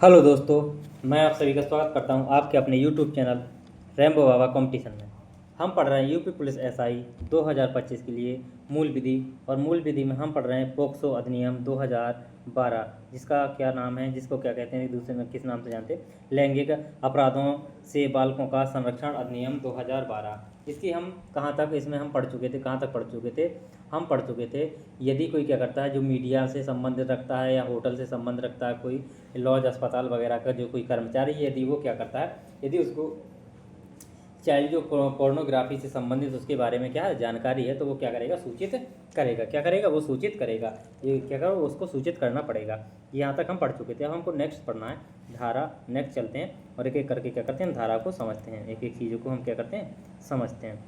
Hello दोस्तों, मैं आप सभी का स्वागत करता हूं आपके अपने यूट्यूब चैनल रैम्बो बाबा कंपटीशन में। हम पढ़ रहे हैं यूपी पुलिस एसआई 2025 के लिए मूल विधि, और मूल विधि में हम पढ़ रहे हैं पोक्सो अधिनियम 2012, जिसका क्या नाम है, जिसको क्या कहते हैं, एक दूसरे में किस नाम से जानते हैं, लैंगिक अपराधों से बालकों का संरक्षण अधिनियम 2012। इसकी हम कहाँ तक इसमें हम पढ़ चुके थे, कहाँ तक पढ़ चुके थे, हम पढ़ चुके थे यदि कोई क्या करता है जो मीडिया से संबंधित रखता है या होटल से संबंध रखता है, कोई लॉज अस्पताल वगैरह का जो कोई कर्मचारी है, यदि वो क्या करता है, यदि उसको चाइल्ड जो पोर्नोग्राफी से संबंधित उसके बारे में क्या है जानकारी है, तो वो क्या करेगा, सूचित करेगा। क्या करेगा, वो सूचित करेगा। ये क्या करो, उसको सूचित करना पड़ेगा। यहाँ तक हम पढ़ चुके थे। अब हमको नेक्स्ट पढ़ना है धारा। नेक्स्ट चलते हैं और एक एक करके क्या करते हैं, धारा को समझते हैं, एक एक चीज़ों को हम क्या करते हैं, समझते हैं।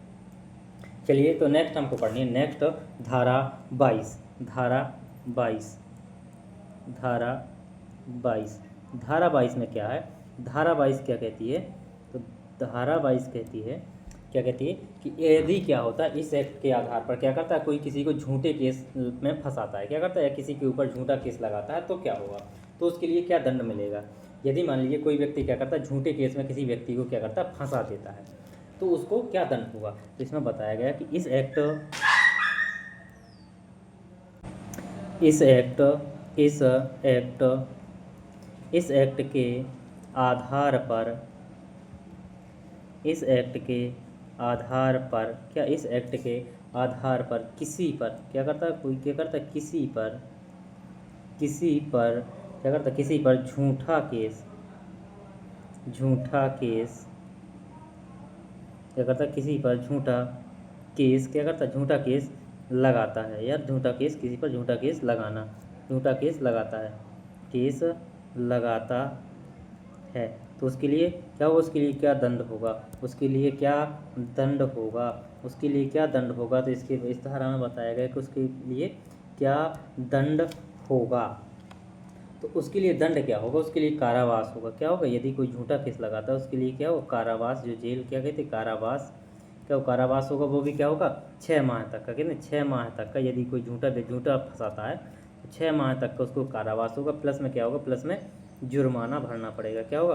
चलिए, तो नेक्स्ट हमको पढ़नी है, नेक्स्ट धारा 22। धारा 22, धारा 22, धारा 22 में क्या है, धारा 22 क्या कहती है, तो धारा 22 कहती है, क्या कहती है कि यदि क्या होता है, इस एक्ट के आधार पर क्या करता है, कोई किसी को झूठे केस में फंसाता है, क्या करता है, किसी के ऊपर झूठा केस लगाता है, तो क्या होगा, तो उसके लिए क्या दंड मिलेगा। यदि मान लीजिए कोई व्यक्ति क्या करता है, झूठे केस में किसी व्यक्ति को क्या करता है, फंसा देता है, तो उसको क्या दंड होगा। तो इसमें बताया गया कि इस एक्ट इस एक्ट इस एक्ट इस एक्ट के आधार पर इस एक्ट के आधार पर क्या इस एक्ट के आधार पर किसी पर क्या करता है, कोई क्या करता है, किसी पर क्या करता है, किसी पर झूठा केस क्या करता है, किसी पर झूठा केस क्या करता है, झूठा केस लगाता है, या झूठा केस, किसी पर झूठा केस लगाना, झूठा केस लगाता है, केस लगाता है, तो उसके लिए क्या होगा, उसके लिए क्या दंड होगा, उसके लिए क्या दंड होगा, उसके लिए क्या दंड होगा। तो इसके इस धारा में बताया गया कि उसके लिए क्या दंड होगा। तो उसके लिए दंड क्या होगा, उसके लिए कारावास होगा। क्या होगा, यदि कोई झूठा केस लगाता है उसके लिए क्या होगा, कारावास, जो जेल क्या कहते हैं, कारावास, क्या वो कारावास होगा, वो भी क्या होगा, 6 माह तक का, कहते हैं 6 माह तक का, यदि कोई झूठा फंसाता है तो 6 माह तक का उसको कारावास होगा। प्लस में क्या होगा, प्लस में जुर्माना भरना पड़ेगा। क्या होगा,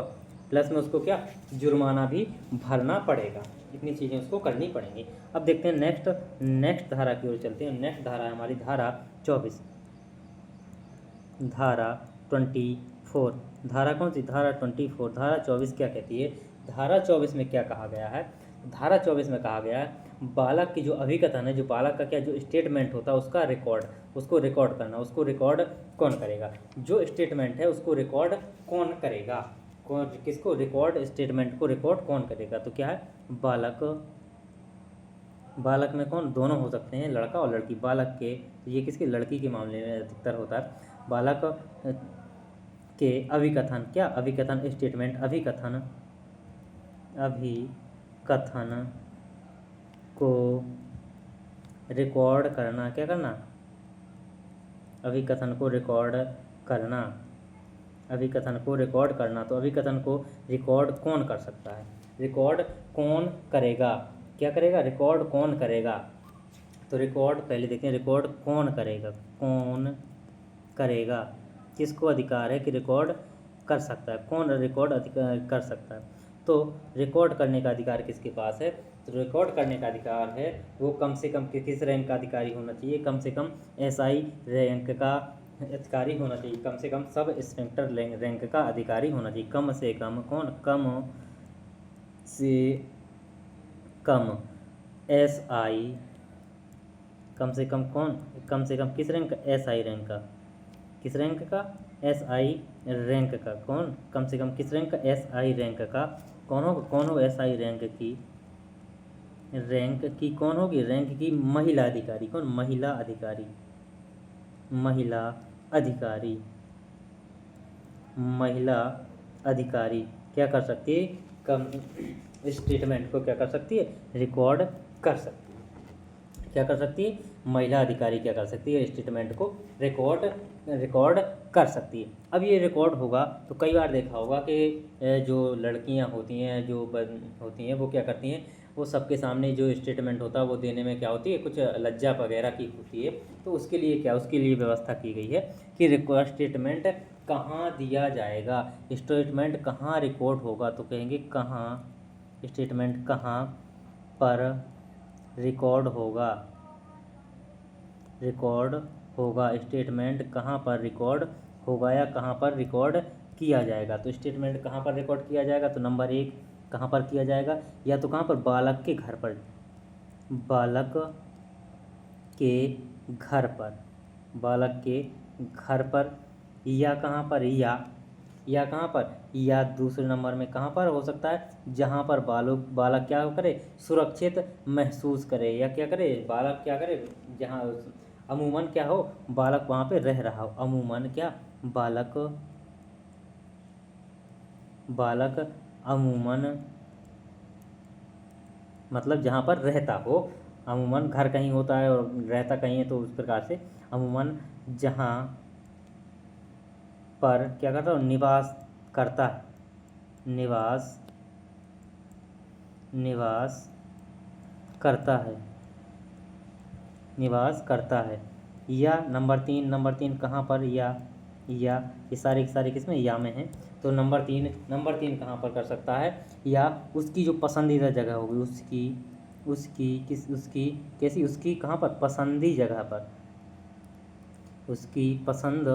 प्लस में उसको क्या, जुर्माना भी भरना पड़ेगा। इतनी चीज़ें उसको करनी पड़ेंगी। अब देखते हैं नेक्स्ट धारा की ओर चलते हैं। नेक्स्ट धारा है हमारी धारा 24, धारा 24, धारा कौन सी, धारा 24। धारा 24 क्या कहती है, धारा 24 में क्या कहा गया है, धारा 24 में कहा गया है बालक की जो अभिकथन है, जो बालक का क्या जो स्टेटमेंट होता है उसका रिकॉर्ड, उसको रिकॉर्ड करना, उसको रिकॉर्ड कौन करेगा, जो स्टेटमेंट है उसको रिकॉर्ड कौन करेगा, कौन, किसको रिकॉर्ड, स्टेटमेंट को रिकॉर्ड कौन करेगा। तो क्या है, बालक में कौन, दोनों हो सकते हैं, लड़का और लड़की। बालक के, ये किसके, लड़की के मामले में अधिकतर होता है। बालक के अभिकथन, क्या अभिकथन, स्टेटमेंट, अभिकथन को रिकॉर्ड करना, क्या करना, अभिकथन को रिकॉर्ड करना, अभिकथन को रिकॉर्ड करना। तो अभिकथन को रिकॉर्ड कौन कर सकता है, रिकॉर्ड कौन करेगा, क्या करेगा, रिकॉर्ड कौन करेगा। तो रिकॉर्ड पहले देखते हैं, रिकॉर्ड कौन करेगा, कौन करेगा, किसको अधिकार है कि रिकॉर्ड कर सकता है, कौन रिकॉर्ड कर सकता है। तो रिकॉर्ड करने का अधिकार किसके पास है, तो रिकॉर्ड करने का अधिकार है वो कम से कम किस रैंक का अधिकारी होना चाहिए, कम से कम एसआई रैंक का अधिकारी होना चाहिए, कम से कम सब इंस्पेक्टर रैंक का अधिकारी होना चाहिए, कम से कम कौन, कम से कम एसआई, कम से कम कौन, कम से कम किस रैंक का, एसआई रैंक का, किस रैंक का, एसआई रैंक का, कौन, कम से कम किस रैंक का, एसआई रैंक का, कौन हो एसआई रैंक की कौन होगी, रैंक की महिला अधिकारी, कौन, महिला अधिकारी, महिला अधिकारी, महिला अधिकारी क्या कर सकती है, कम स्टेटमेंट को क्या कर सकती है, रिकॉर्ड कर सकती है, क्या कर सकती है, महिला अधिकारी क्या कर सकती है, स्टेटमेंट को रिकॉर्ड कर सकती है। अब ये रिकॉर्ड होगा तो कई बार देखा होगा कि जो लड़कियां होती हैं, जो होती हैं, वो क्या करती हैं, वो सबके सामने जो स्टेटमेंट होता है वो देने में क्या होती है, कुछ लज्जा वगैरह की होती है। तो उसके लिए क्या, उसके लिए व्यवस्था की गई है कि रिकॉर्ड स्टेटमेंट कहाँ दिया जाएगा, स्टेटमेंट कहाँ रिकॉर्ड होगा। तो कहेंगे कहाँ स्टेटमेंट कहाँ पर रिकॉर्ड होगा, रिकॉर्ड होगा स्टेटमेंट कहाँ पर रिकॉर्ड होगा या कहाँ पर रिकॉर्ड किया जाएगा। तो स्टेटमेंट कहाँ पर रिकॉर्ड किया जाएगा, तो नंबर 1 कहाँ पर किया जाएगा, या तो कहाँ पर, बालक के घर पर, बालक के घर पर, बालक के घर पर, या कहाँ पर, या कहाँ पर, या दूसरे नंबर में कहाँ पर हो सकता है, जहाँ पर बालक क्या करे, सुरक्षित महसूस करे, या क्या करे, बालक क्या करे, जहाँ अमूमन क्या हो, बालक वहाँ पे रह रहा हो, अमूमन क्या, बालक अमूमन मतलब जहाँ पर रहता हो, अमूमन घर कहीं होता है और रहता कहीं है, तो उस प्रकार से अमूमन जहाँ पर क्या करता हो, निवास करता है, निवास करता है। या नंबर 3 कहाँ पर, या ये सारे के सारे किसमें, या में हैं। तो नंबर 3 कहाँ पर कर सकता है, या उसकी जो पसंदीदा जगह होगी, उसकी कैसी, उसकी कहाँ पर, पसंदी जगह पर, उसकी पसंद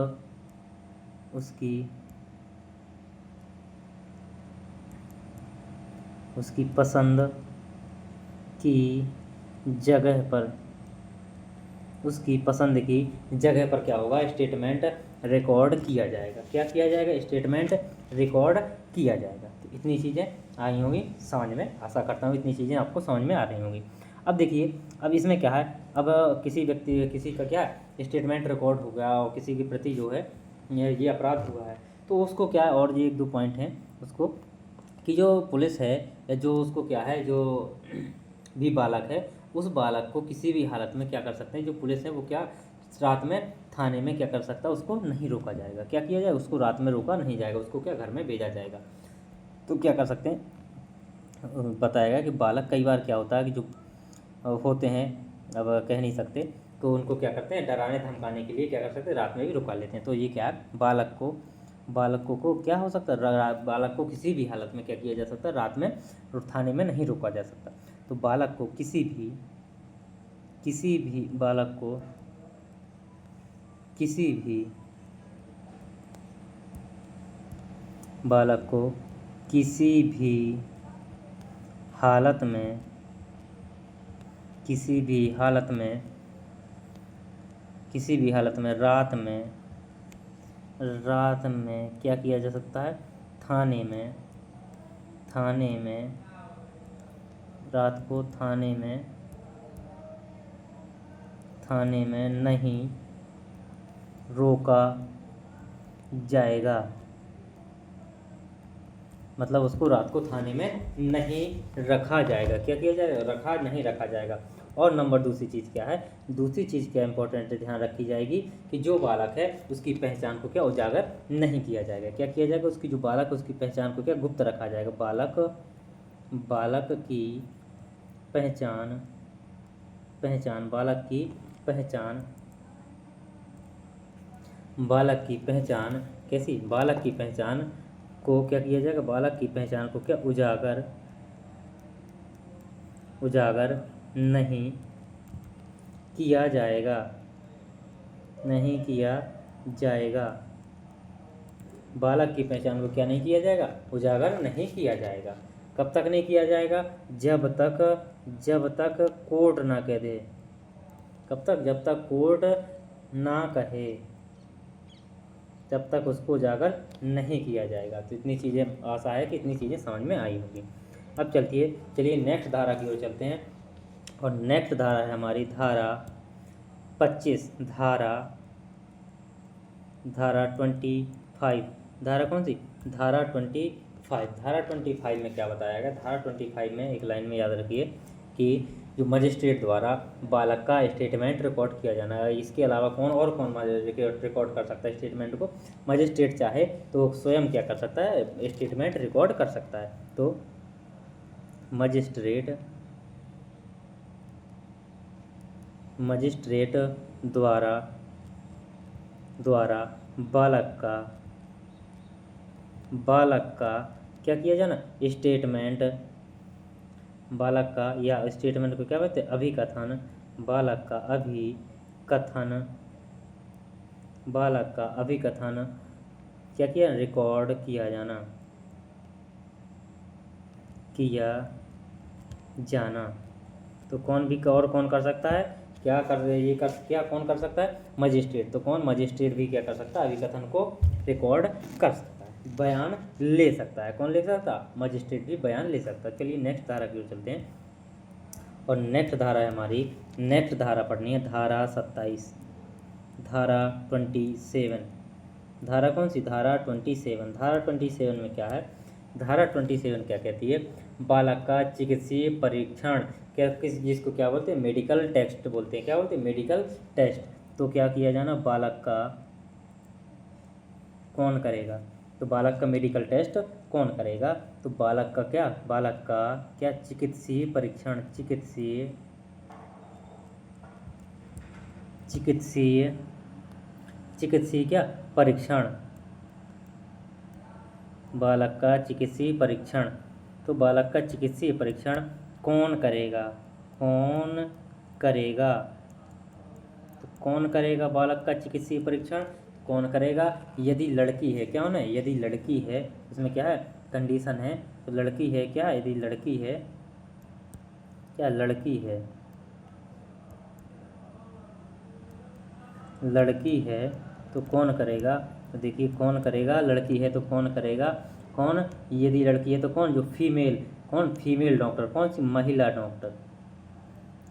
की जगह पर, उसकी पसंद की जगह पर क्या होगा, स्टेटमेंट रिकॉर्ड किया जाएगा। क्या किया जाएगा, स्टेटमेंट रिकॉर्ड किया जाएगा। तो इतनी चीज़ें आई होंगी समझ में, आशा करता हूँ इतनी चीज़ें आपको समझ में आ रही होंगी। अब देखिए, अब इसमें क्या है, अब किसी का क्या स्टेटमेंट रिकॉर्ड हो गया और किसी के प्रति जो है ये अपराध हुआ है, तो उसको क्या है, और ये 1-2 पॉइंट हैं उसको, कि जो पुलिस है या जो उसको क्या है, जो भी बालक है, उस बालक को किसी भी हालत में क्या कर सकते हैं, जो पुलिस है वो क्या, रात में थाने में क्या कर सकता है, उसको नहीं रोका जाएगा। क्या किया जाए, उसको रात में रोका नहीं जाएगा, उसको क्या घर में भेजा जाएगा। तो क्या कर सकते हैं, बताएगा कि बालक कई बार क्या होता है कि जो होते हैं, अब कह नहीं सकते, तो उनको क्या करते हैं, डराने धमकाने के लिए क्या कर सकते हैं, रात में भी रुका लेते हैं। तो ये क्या है, बालक को क्या हो सकता है, बालक को किसी भी हालत में क्या किया जा सकता है, रात में थाने में नहीं रोका जा सकता। तो बालक को किसी भी बालक को किसी भी हालत में रात में क्या किया जा सकता है, थाने में रात को थाने में नहीं रोका जाएगा। मतलब उसको रात को थाने में नहीं रखा जाएगा। क्या किया जाएगा, नहीं रखा जाएगा। और नंबर दूसरी चीज़ क्या है, दूसरी चीज़ क्या इंपॉर्टेंट ध्यान रखी जाएगी कि जो बालक है उसकी पहचान को क्या उजागर नहीं किया जाएगा। क्या किया जाएगा, उसकी जो बालक है उसकी पहचान को क्या गुप्त रखा जाएगा। बालक की पहचान कैसी, बालक की पहचान को क्या किया जाएगा, बालक की पहचान को क्या उजागर नहीं किया जाएगा। बालक की पहचान को क्या नहीं किया जाएगा, उजागर नहीं किया जाएगा। कब तक नहीं किया जाएगा, जब तक कोर्ट ना कह दे। कब तक, जब तक कोर्ट ना कहे तब तक उसको उजागर नहीं किया जाएगा। तो इतनी चीज़ें, आशा है कि इतनी चीज़ें समझ में आई होंगी। अब चलिए नेक्स्ट धारा की ओर चलते हैं। और नेक्स्ट धारा है हमारी धारा 25, धारा 25। धारा कौन सी, धारा 25। धारा 25 में क्या बताया गया, धारा 25 में एक लाइन में याद रखिए कि जो मजिस्ट्रेट द्वारा बालक का स्टेटमेंट रिकॉर्ड किया जाना है। इसके अलावा कौन रिकॉर्ड कर सकता है स्टेटमेंट को, मजिस्ट्रेट चाहे तो स्वयं क्या कर सकता है, स्टेटमेंट रिकॉर्ड कर सकता है। तो मजिस्ट्रेट मजिस्ट्रेट द्वारा बालक का क्या किया जाना, स्टेटमेंट, बालक का या स्टेटमेंट को क्या बोलते हैं, अभिकथन, बालक का अभिकथन क्या किया, रिकॉर्ड किया जाना। तो कौन भी और कौन कर सकता है, कौन कर सकता है, मजिस्ट्रेट। तो कौन, मजिस्ट्रेट भी क्या कर सकता है, अभिकथन को रिकॉर्ड कर सकता है, बयान ले सकता है। कौन ले सकता, मजिस्ट्रेट भी बयान ले सकता है। चलिए नेक्स्ट धारा की ओर चलते हैं, और नेक्स्ट धारा है हमारी, नेक्स्ट धारा पढ़नी है धारा 27, धारा 27। धारा कौन सी, धारा 27। धारा 27 में क्या है, धारा 27 क्या कहती है, बालक का चिकित्सीय परीक्षण, जिसको क्या बोलते हैं, मेडिकल टेस्ट बोलते हैं। क्या बोलते हैं, मेडिकल टेस्ट। तो क्या किया जाना, बालक का कौन करेगा, तो बालक का मेडिकल टेस्ट कौन करेगा, तो बालक का क्या चिकित्सीय परीक्षण, चिकित्सीय क्या परीक्षण, बालक का चिकित्सीय परीक्षण। तो बालक का चिकित्सीय परीक्षण कौन करेगा, तो कौन करेगा बालक का चिकित्सीय परीक्षण, कौन करेगा, यदि लड़की है, क्या होना है, यदि लड़की है, इसमें क्या है, कंडीशन है, तो लड़की है क्या, यदि लड़की है, क्या लड़की है तो कौन करेगा, तो देखिए कौन करेगा, लड़की है तो कौन करेगा, कौन, यदि लड़की है तो कौन, जो फीमेल डॉक्टर, कौन सी, महिला डॉक्टर,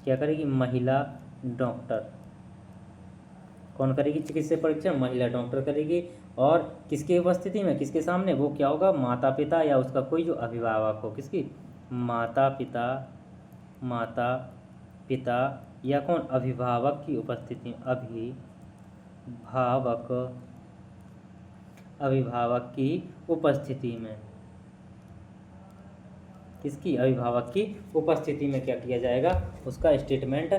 क्या करेगी, महिला डॉक्टर। कौन करेगी चिकित्सीय परीक्षण, महिला डॉक्टर करेगी। और किसकी उपस्थिति में, किसके सामने, वो क्या होगा, माता पिता या उसका कोई जो अभिभावक हो, किसकी, माता पिता या कौन, अभिभावक की उपस्थिति, अभिभावक की उपस्थिति में, किसकी, अभिभावक की उपस्थिति में क्या किया जाएगा, उसका स्टेटमेंट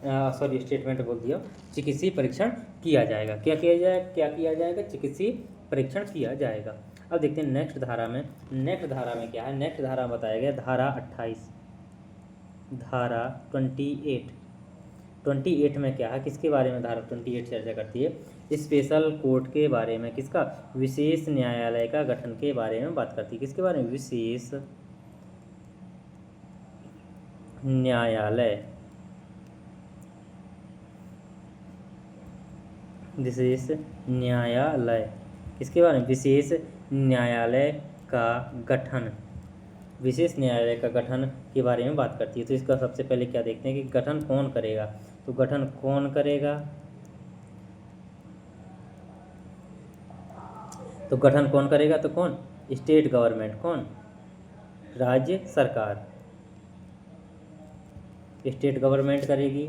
स्टेटमेंट बोल दिया, चिकित्सीय परीक्षण किया जाएगा। क्या किया जाएगा, चिकित्सीय परीक्षण किया जाएगा। अब देखते हैं नेक्स्ट धारा में क्या है, नेक्स्ट धारा में बताया गया धारा 28, धारा 28 में क्या है, किसके बारे में धारा 28 चर्चा करती है, स्पेशल कोर्ट के बारे में, किसका, विशेष न्यायालय का गठन के बारे में बात करती है। किसके बारे में, विशेष न्यायालय, किसके बारे में, विशेष न्यायालय का गठन, विशेष न्यायालय का गठन के बारे में बात करती है। तो इसका सबसे पहले क्या देखते हैं कि गठन कौन करेगा, तो गठन कौन करेगा, तो कौन, स्टेट गवर्नमेंट, कौन, राज्य सरकार, स्टेट गवर्नमेंट करेगी।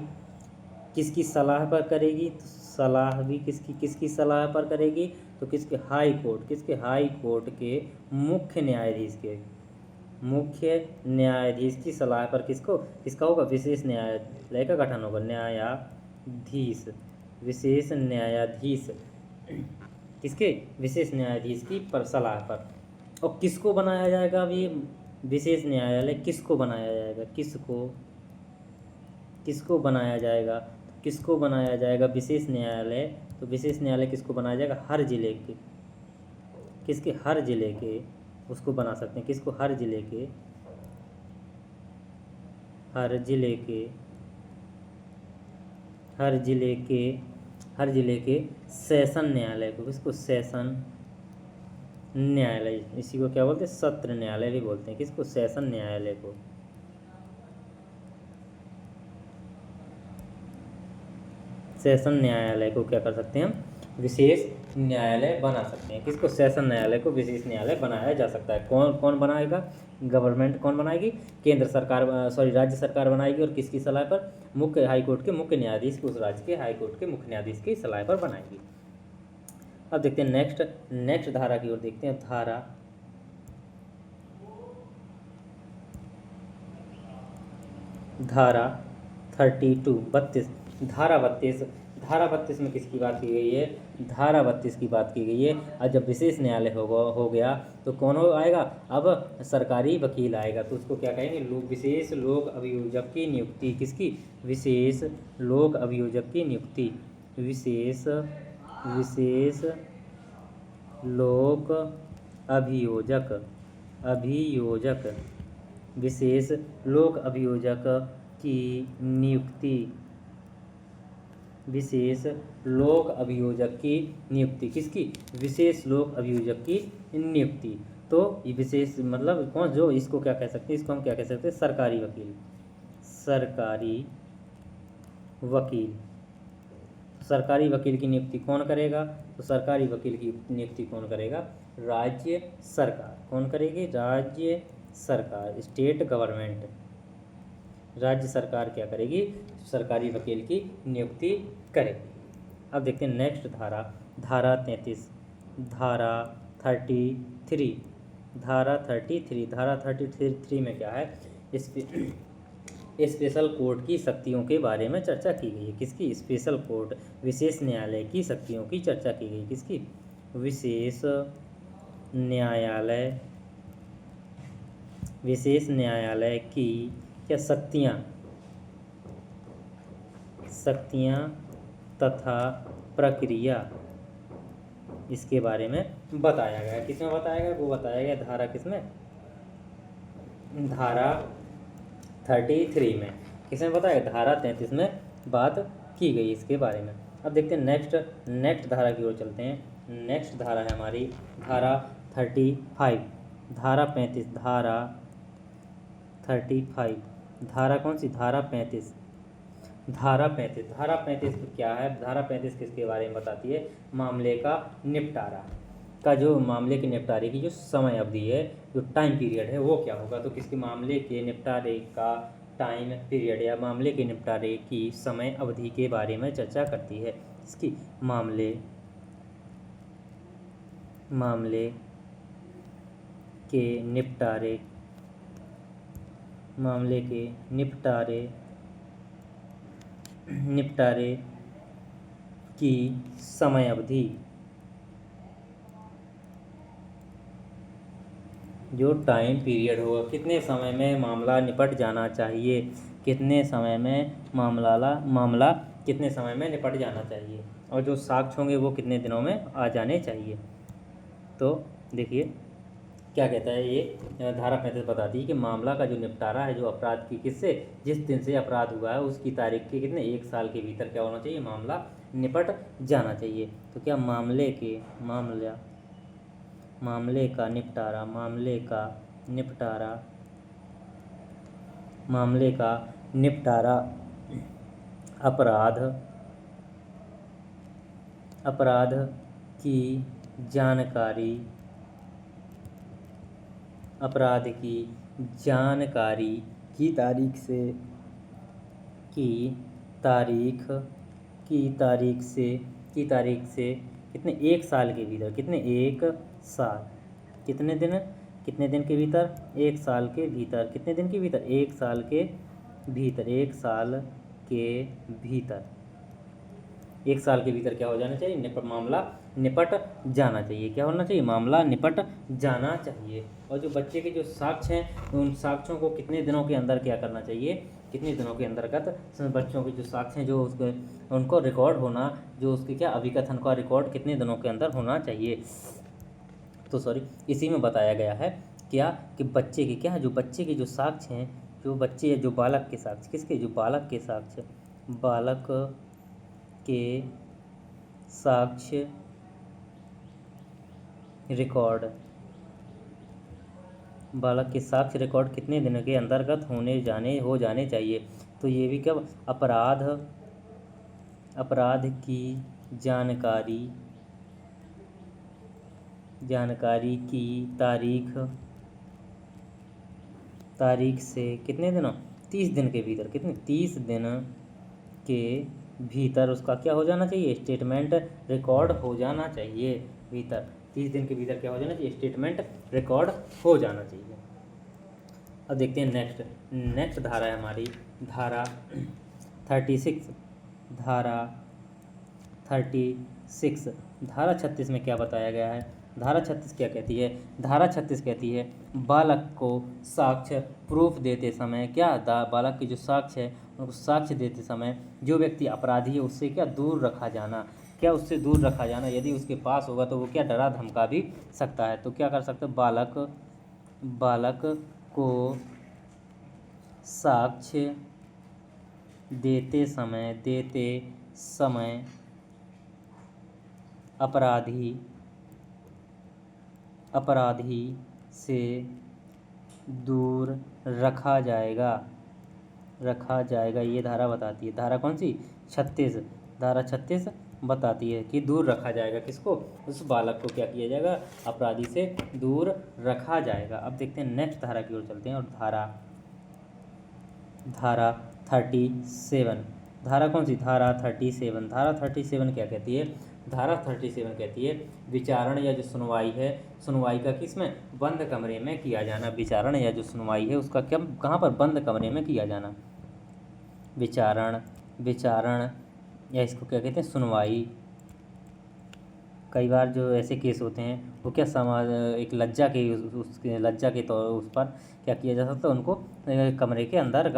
किसकी सलाह पर करेगी, तो सलाह भी किसकी सलाह पर करेगी, तो किसके, हाई कोर्ट के मुख्य न्यायाधीश की सलाह पर, किसका होगा, विशेष न्यायालय का गठन होगा, विशेष न्यायाधीश, किसके, विशेष न्यायाधीश की पर सलाह पर। और किसको बनाया जाएगा, अब ये विशेष न्यायालय किसको बनाया जाएगा, किसको बनाया जाएगा विशेष न्यायालय, तो विशेष न्यायालय किसको बनाया जाएगा, हर जिले के उसको बना सकते हैं, किसको, हर जिले के सेशन न्यायालय को, किसको, सेशन न्यायालय, इसी को क्या बोलते हैं, सत्र न्यायालय भी बोलते हैं, किसको, सेशन न्यायालय को, सेशन न्यायालय को क्या कर सकते हैं हम, विशेष न्यायालय बना सकते हैं। किसको, सेशन न्यायालय को विशेष न्यायालय बनाया जा सकता है। कौन बनाएगा, गवर्नमेंट कौन बनाएगी, केंद्र सरकार, राज्य सरकार बनाएगी। और किसकी सलाह पर, मुख्य हाईकोर्ट के मुख्य न्यायाधीश, उस राज्य के हाईकोर्ट के मुख्य न्यायाधीश की सलाह पर बनाएगी। अब देखते हैं नेक्स्ट धारा की ओर देखते हैं, धारा 32 32 धारा 32 में किसकी बात की गई है? धारा 32 की बात की गई है। और जब विशेष न्यायालय हो गया तो कौन आएगा? अब सरकारी वकील आएगा। तो उसको क्या कहेंगे? विशेष लोक अभियोजक की नियुक्ति। किसकी? विशेष लोक अभियोजक की नियुक्ति। विशेष लोक अभियोजक विशेष लोक अभियोजक की नियुक्ति। विशेष लोक अभियोजक की नियुक्ति। किसकी? विशेष लोक अभियोजक की नियुक्ति। तो ये विशेष मतलब कौन? जो इसको क्या कह सकते हैं? इसको हम क्या कह सकते हैं? सरकारी वकील। सरकारी वकील की नियुक्ति कौन करेगा? तो सरकारी वकील की नियुक्ति कौन करेगा? राज्य सरकार। कौन करेगी? राज्य सरकार, स्टेट गवर्नमेंट। राज्य सरकार क्या करेगी? सरकारी वकील की नियुक्ति करेगी। अब देखते हैं नेक्स्ट धारा 33। धारा 33 में क्या है? स्पेशल कोर्ट की शक्तियों के बारे में चर्चा की गई है। किसकी? स्पेशल कोर्ट, विशेष न्यायालय की शक्तियों की चर्चा की गई। किसकी? विशेष न्यायालय की क्या शक्तियाँ तथा प्रक्रिया, इसके बारे में बताया गया। किसमें बताया गया? वो बताया गया धारा किसमें? धारा 33 में। किसमें बताया? धारा 33 में बात की गई इसके बारे में। अब देखते हैं नेक्स्ट धारा की ओर चलते हैं। नेक्स्ट धारा है हमारी धारा 35। धारा 35 धारा कौन सी? धारा 35 क्या है? धारा 35 किसके बारे में बताती है? मामले का निपटारा का, जो मामले के निपटारे की जो समय अवधि है, जो टाइम पीरियड है, वो क्या होगा? तो किसके? मामले के निपटारे का टाइम पीरियड या मामले के निपटारे की समय अवधि के बारे में चर्चा करती है। इसकी मामले के निपटारे की समय अवधि, जो टाइम पीरियड होगा, कितने समय में मामला निपट जाना चाहिए, कितने समय में मामला कितने समय में निपट जाना चाहिए, और जो साक्ष्य होंगे वो कितने दिनों में आ जाने चाहिए। तो देखिए क्या कहता है ये धारा 35 बताती है कि मामला का जो निपटारा है, जो अपराध की जिस दिन से अपराध हुआ है उसकी तारीख के कितने 1 साल के भीतर क्या होना चाहिए? मामला निपट जाना चाहिए। तो क्या मामले का निपटारा अपराध की जानकारी की तारीख से कितने 1 साल के भीतर, कितने 1 साल, कितने दिन के भीतर? 1 साल के भीतर। कितने दिन के भीतर? 1 साल के भीतर। 1 साल के भीतर क्या हो जाना चाहिए? मामला निपट जाना चाहिए। क्या होना चाहिए? मामला निपट जाना चाहिए। और जो बच्चे के जो साक्ष्य हैं, उन साक्ष्यों को कितने दिनों के अंदर क्या करना चाहिए? कितने दिनों के अंतर्गत बच्चों के जो साक्ष्य हैं, जो उनको रिकॉर्ड होना, जो उसके क्या अभिकथन का रिकॉर्ड कितने दिनों के अंदर होना चाहिए। तो इसी में बताया गया है क्या कि बच्चे के क्या, जो बच्चे के जो साक्ष्य हैं, जो बालक के साक्ष्य, किसके? जो बालक के साक्ष्य रिकॉर्ड, बालक के साक्ष्य रिकॉर्ड कितने दिन के अंतर्गत हो जाने चाहिए। तो ये भी क्या? अपराध की जानकारी की तारीख से कितने दिनों? 30 दिन के भीतर। कितने? 30 दिन के भीतर उसका क्या हो जाना चाहिए? स्टेटमेंट रिकॉर्ड हो जाना चाहिए। 30 दिन के भीतर क्या हो जाना चाहिए? स्टेटमेंट रिकॉर्ड हो जाना चाहिए। अब देखते हैं नेक्स्ट धारा है हमारी धारा 36 धारा 36 धारा 36 में क्या बताया गया है? धारा 36 क्या कहती है? धारा 36 कहती है बालक को साक्ष्य प्रूफ देते समय क्या बालक की जो साक्ष्य है उनको साक्ष्य देते समय जो व्यक्ति अपराधी है उससे क्या दूर रखा जाना, क्या उससे दूर रखा जाना। यदि उसके पास होगा तो वो क्या डरा धमका भी सकता है। तो क्या कर सकते हैं? बालक को साक्ष्य देते समय अपराधी से दूर रखा जाएगा। ये धारा बताती है। धारा कौन सी? 36। धारा 36 बताती है कि दूर रखा जाएगा किसको? उस बालक को क्या किया जाएगा? अपराधी से दूर रखा जाएगा। अब देखते हैं नेक्स्ट धारा की ओर चलते हैं। और धारा 37। धारा कौन सी? धारा 37। धारा 37 क्या कहती है? धारा 37 कहती है विचारण या जो सुनवाई है, सुनवाई का किसमें? बंद कमरे में किया जाना। विचारण या जो सुनवाई है उसका क्या कहाँ पर? बंद कमरे में किया जाना। विचारण या इसको क्या कहते हैं? सुनवाई। कई बार जो ऐसे केस होते हैं वो क्या समाज एक लज्जा के तौर उस पर क्या किया जा सकता है? उनको कमरे के अंतर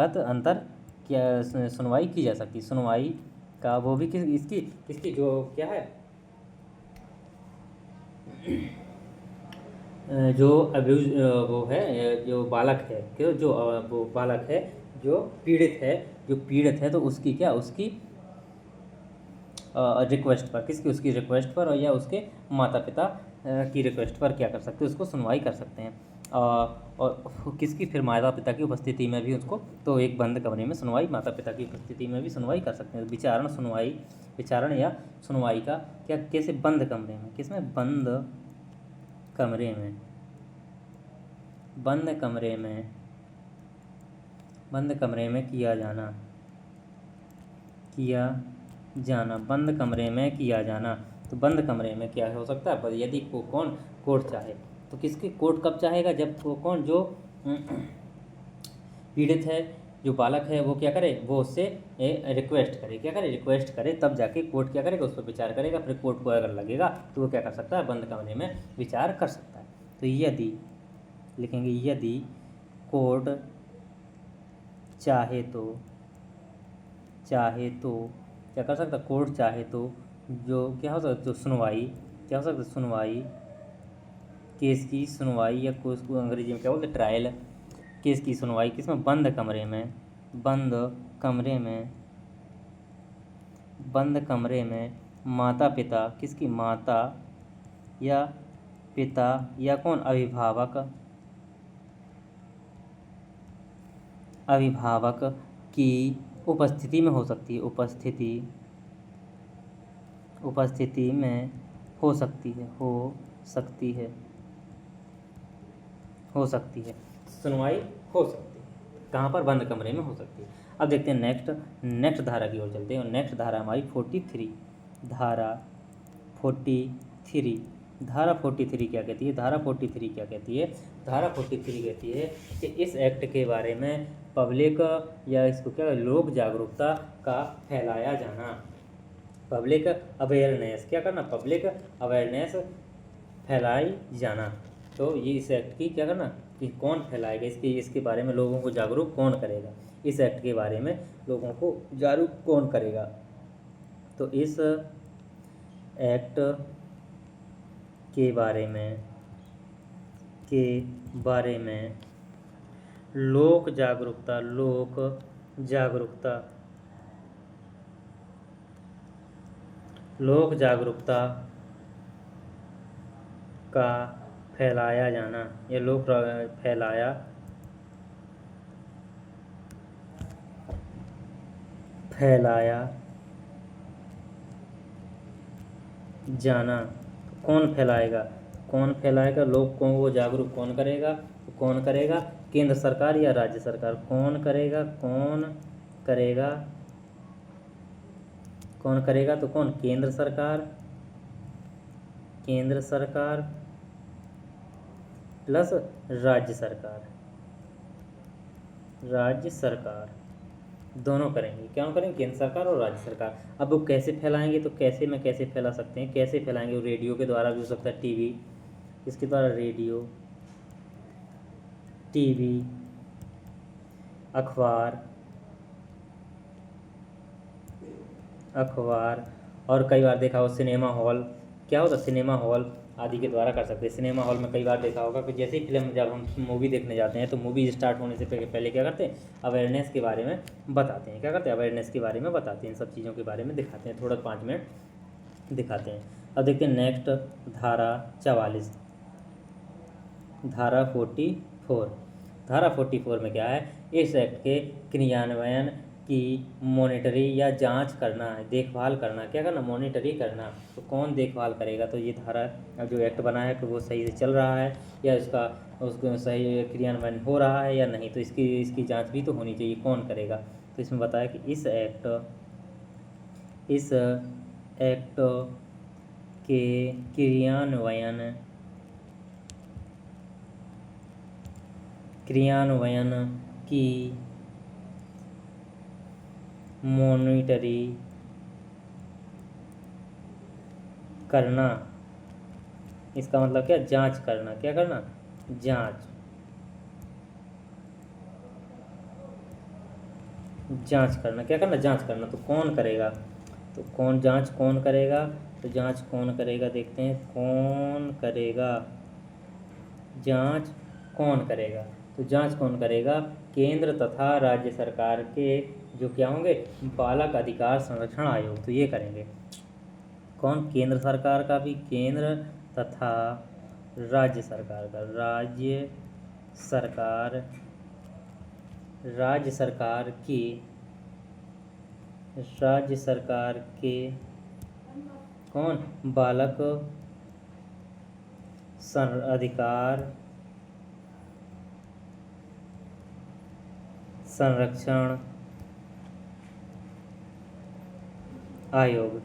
क्या सुनवाई की जा सकती है। सुनवाई का वो भी इसकी जो क्या है जो अब्यूज वो है जो बालक है क्यों जो वो बालक है जो पीड़ित है तो उसकी क्या उसकी रिक्वेस्ट पर किसकी? उसकी रिक्वेस्ट पर और या उसके माता पिता की रिक्वेस्ट पर क्या कर सकते हैं? उसको सुनवाई कर सकते हैं। और किसकी? फिर माता पिता की उपस्थिति में भी उसको तो एक बंद कमरे में सुनवाई माता पिता की उपस्थिति में भी सुनवाई कर सकते हैं। विचारण या सुनवाई का क्या कैसे? बंद कमरे में। किसमें? बंद कमरे में किया जाना। तो बंद कमरे में क्या हो सकता है? यदि कौन कोर्ट चाहे तो किसकी? कोर्ट कब चाहेगा? जब कौन जो पीड़ित है जो बालक है वो क्या करे? वो उससे रिक्वेस्ट करे। क्या करे? रिक्वेस्ट करे। तब जाके कोर्ट क्या करेगा? उस पर विचार करेगा। फिर कोर्ट को अगर लगेगा तो वो क्या कर सकता है? बंद कमरे में विचार कर सकता है। तो यदि लिखेंगे यदि कोर्ट चाहे तो क्या कर सकता? कोर्ट चाहे तो जो क्या हो सकता? जो सुनवाई क्या हो सकता? सुनवाई केस की सुनवाई या उसको अंग्रेजी में क्या बोलते? ट्रायल। केस की सुनवाई किसमें? बंद कमरे में माता पिता किसकी? माता या पिता या कौन? अभिभावक की उपस्थिति में हो सकती है। उपस्थिति में हो सकती है। सुनवाई हो सकती है। कहाँ पर? बंद कमरे में हो सकती है। अब देखते हैं नेक्स्ट धारा की ओर चलते हैं। और नेक्स्ट धारा हमारी 43। धारा 43 क्या कहती है? धारा 43 क्या कहती है? धारा 43 कहती है कि इस एक्ट के बारे में पब्लिक या इसको क्या लोक जागरूकता का फैलाया जाना। पब्लिक अवेयरनेस क्या करना? पब्लिक अवेयरनेस फैलाई जाना। तो ये इस एक्ट की क्या करना कि कौन फैलाएगा? इसके बारे में लोगों को जागरूक कौन करेगा? इस एक्ट के बारे में लोगों को जागरूक कौन करेगा? तो इस एक्ट के बारे में लोक जागरूकता का फैलाया जाना। ये फैलाया जाना। कौन फैलाएगा? लोग को वो जागरूक कौन करेगा? केंद्र सरकार या राज्य सरकार? कौन करेगा? तो कौन? केंद्र सरकार प्लस राज्य सरकार। दोनों करेंगे। क्यों करेंगे? केंद्र सरकार और राज्य सरकार। अब वो कैसे फैलाएंगे? तो कैसे फैला सकते हैं, कैसे फैलाएंगे? वो रेडियो के द्वारा भी हो सकता है, टीवी, इसके द्वारा रेडियो, टीवी, अखबार और कई बार देखा हो सिनेमा हॉल, क्या होता है, सिनेमा हॉल आदि के द्वारा कर सकते हैं। सिनेमा हॉल में कई बार देखा होगा कि जैसे ही फिल्म, जब हम मूवी देखने जाते हैं तो मूवी स्टार्ट होने से पहले क्या करते हैं, अवेयरनेस के बारे में बताते हैं। क्या करते हैं? अवेयरनेस के बारे में बताते हैं, सब चीज़ों के बारे में दिखाते हैं, थोड़ा 5 मिनट दिखाते हैं। अब देखते हैं नेक्स्ट, धारा 44, धारा 44। धारा 44 में क्या है? इस एक्ट के क्रियान्वयन की मॉनिटरी या जांच करना है, देखभाल करना। क्या करना? मॉनिटरी करना। तो कौन देखभाल करेगा? तो ये धारा जो एक्ट बना है कि वो सही से चल रहा है या उसको सही क्रियान्वयन हो रहा है या नहीं, तो इसकी जांच भी तो होनी चाहिए। कौन करेगा? तो इसमें बताया कि इस एक्ट के क्रियान्वयन की मॉनिटरी करना, इसका मतलब क्या? जांच करना। क्या करना? जांच करना। क्या करना? जांच करना। तो कौन करेगा? तो जांच कौन करेगा? तो जांच कौन करेगा, देखते हैं कौन करेगा। जांच कौन करेगा? तो जांच कौन करेगा? केंद्र तथा राज्य सरकार के जो क्या होंगे, बालक अधिकार संरक्षण आयोग, तो ये करेंगे। कौन? केंद्र सरकार का भी, केंद्र तथा राज्य सरकार का, राज्य सरकार के कौन? बालक अधिकार संरक्षण आयोग।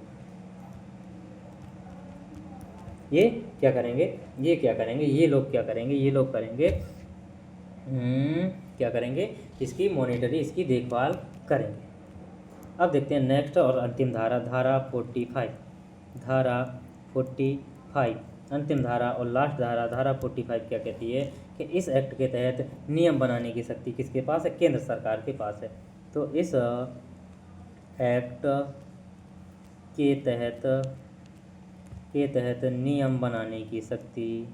ये क्या करेंगे? ये लोग करेंगे क्या करेंगे? इसकी मॉनिटरी, इसकी देखभाल करेंगे। अब देखते हैं नेक्स्ट और अंतिम धारा, धारा 45, अंतिम धारा और लास्ट धारा, धारा 45 क्या कहती है कि इस एक्ट के तहत नियम बनाने की शक्ति किसके पास है? केंद्र सरकार के पास है। तो इस एक्ट के तहत नियम बनाने की शक्ति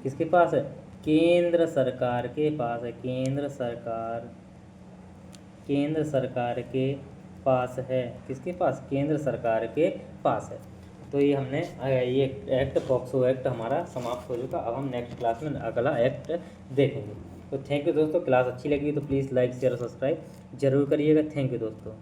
किसके पास है? केंद्र सरकार के पास है। केंद्र सरकार के पास है। किसके पास? केंद्र सरकार के पास है। तो ये हमने ये एक्ट, पॉक्सो एक्ट हमारा समाप्त हो चुका। अब हम नेक्स्ट क्लास में अगला एक्ट देखेंगे। तो थैंक यू दोस्तों। क्लास अच्छी लगी तो प्लीज़ लाइक शेयर सब्सक्राइब जरूर करिएगा। थैंक यू दोस्तों।